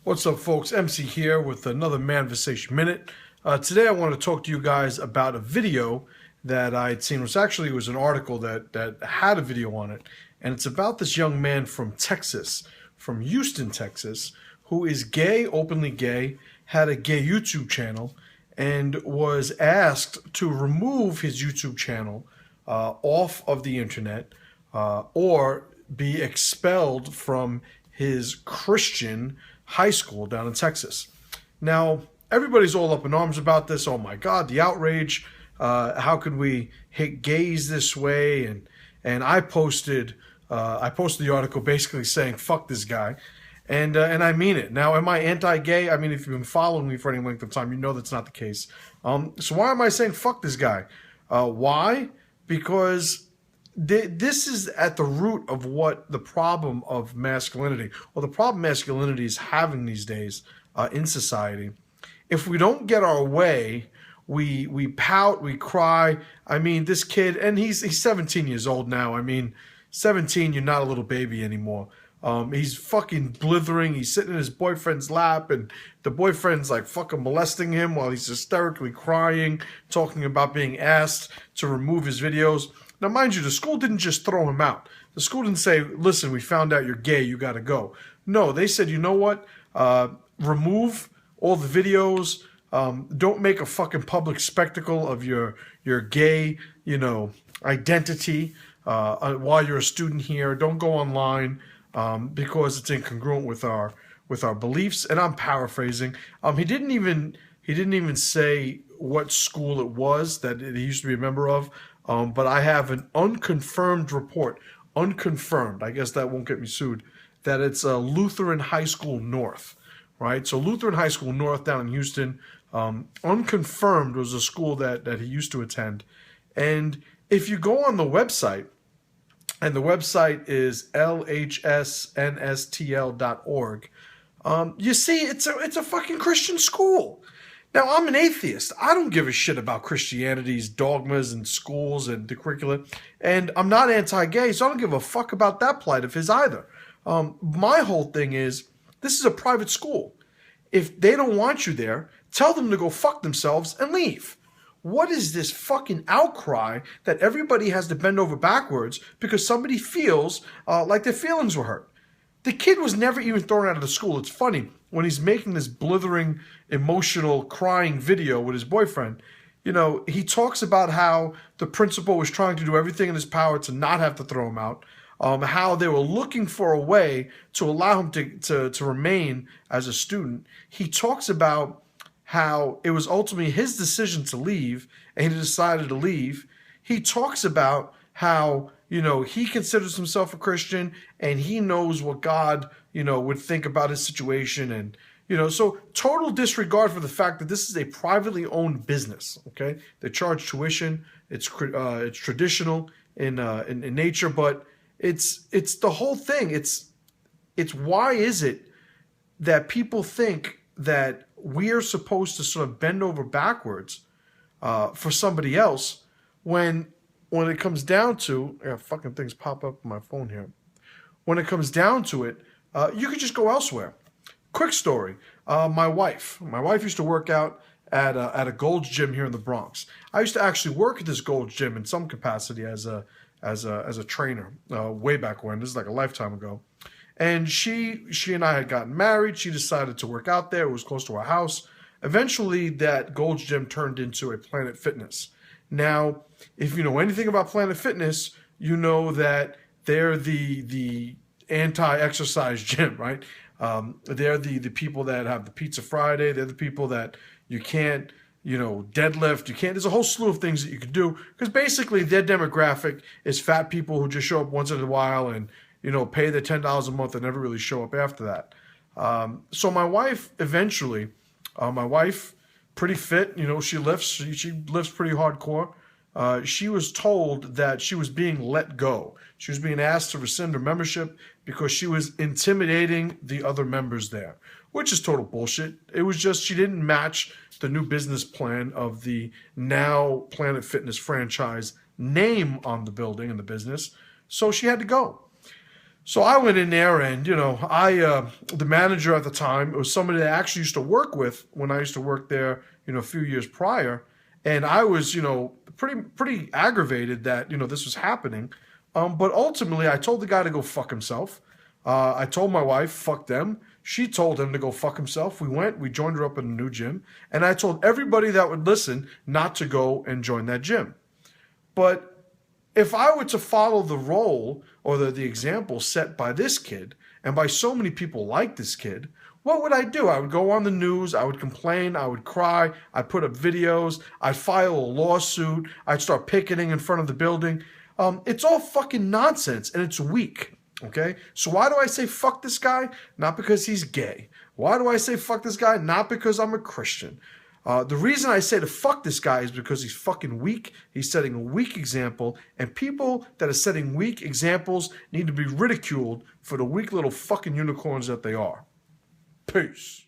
What's up, folks? MC here with another Manversation Minute. Today I want to talk to you guys about a video that I had seen. It was an article that had a video on it, and it's about this young man from Texas, from Houston, Texas, who is gay, openly gay, had a gay YouTube channel, and was asked to remove his YouTube channel off of the internet or be expelled from his Christian high school down in Texas. Now, everybody's all up in arms about this. Oh my God, the outrage. How could we hate gays this way? And I posted the article basically saying, fuck this guy. And I mean it. Now, am I anti-gay? I mean, if you've been following me for any length of time, you know that's not the case. So why am I saying fuck this guy? Why? Because this is at the root of what the problem of masculinity, or the problem masculinity is having these days in society. If we don't get our way, we pout, we cry. I mean, this kid, and he's 17 years old now. I mean, 17, you're not a little baby anymore. He's fucking blithering. He's sitting in his boyfriend's lap, and the boyfriend's like fucking molesting him while he's hysterically crying, talking about being asked to remove his videos. Now, mind you, the school didn't just throw him out. The school didn't say, listen, we found out you're gay, you got to go. No, they said, you know what? Remove all the videos. Don't make a fucking public spectacle of your gay, identity while you're a student here. Don't go online because it's incongruent with our beliefs. And I'm paraphrasing. He didn't even say what school it was that he used to be a member of. But I have an unconfirmed report, unconfirmed, I guess that won't get me sued, that it's Lutheran High School North, right? So Lutheran High School North down in Houston, unconfirmed, was a school that he used to attend. And if you go on the website, and the website is lhsnstl.org, you see it's a fucking Christian school. Now, I'm an atheist. I don't give a shit about Christianity's dogmas and schools and the curriculum. And I'm not anti-gay, so I don't give a fuck about that plight of his either. My whole thing is, this is a private school. If they don't want you there, tell them to go fuck themselves and leave. What is this fucking outcry that everybody has to bend over backwards because somebody feels like their feelings were hurt? The kid was never even thrown out of the school. It's funny, when he's making this blithering, emotional, crying video with his boyfriend, he talks about how the principal was trying to do everything in his power to not have to throw him out, how they were looking for a way to allow him to remain as a student. He talks about how it was ultimately his decision to leave, and he decided to leave. He talks about how he considers himself a Christian, and he knows what God, would think about his situation. And, so total disregard for the fact that this is a privately owned business, okay? They charge tuition. It's traditional in nature, but it's the whole thing. It's why is it that people think that we are supposed to sort of bend over backwards for somebody else when it comes down to, fucking things pop up on my phone here. When it comes down to it, you could just go elsewhere. Quick story. My wife used to work out at a Gold's Gym here in the Bronx. I used to actually work at this Gold's Gym in some capacity as a trainer way back when. This is like a lifetime ago. And she and I had gotten married. She decided to work out there. It was close to our house. Eventually, that Gold's Gym turned into a Planet Fitness. Now, if you know anything about Planet Fitness, you know that they're the anti-exercise gym, right? They're the people that have the Pizza Friday. They're the people that you can't, deadlift. You can't. There's a whole slew of things that you could do because basically their demographic is fat people who just show up once in a while and, pay their $10 a month and never really show up after that. So my wife eventually, pretty fit, she lifts. She lifts pretty hardcore. She was told that she was being let go. She was being asked to rescind her membership because she was intimidating the other members there, which is total bullshit. It was just she didn't match the new business plan of the now Planet Fitness franchise name on the building and the business, so she had to go. So I went in there and, the manager at the time, it was somebody that I actually used to work with when I used to work there, a few years prior. And I was, pretty aggravated that, this was happening. But ultimately, I told the guy to go fuck himself. I told my wife, fuck them. She told him to go fuck himself. We joined her up in a new gym. And I told everybody that would listen not to go and join that gym. But if I were to follow the role or the example set by this kid and by so many people like this kid, what would I do? I would go on the news, I would complain, I would cry, I'd put up videos, I'd file a lawsuit, I'd start picketing in front of the building. It's all fucking nonsense and it's weak, okay? So why do I say fuck this guy? Not because he's gay. Why do I say fuck this guy? Not because I'm a Christian. The reason I say to fuck this guy is because he's fucking weak. He's setting a weak example, and people that are setting weak examples need to be ridiculed for the weak little fucking unicorns that they are. Peace.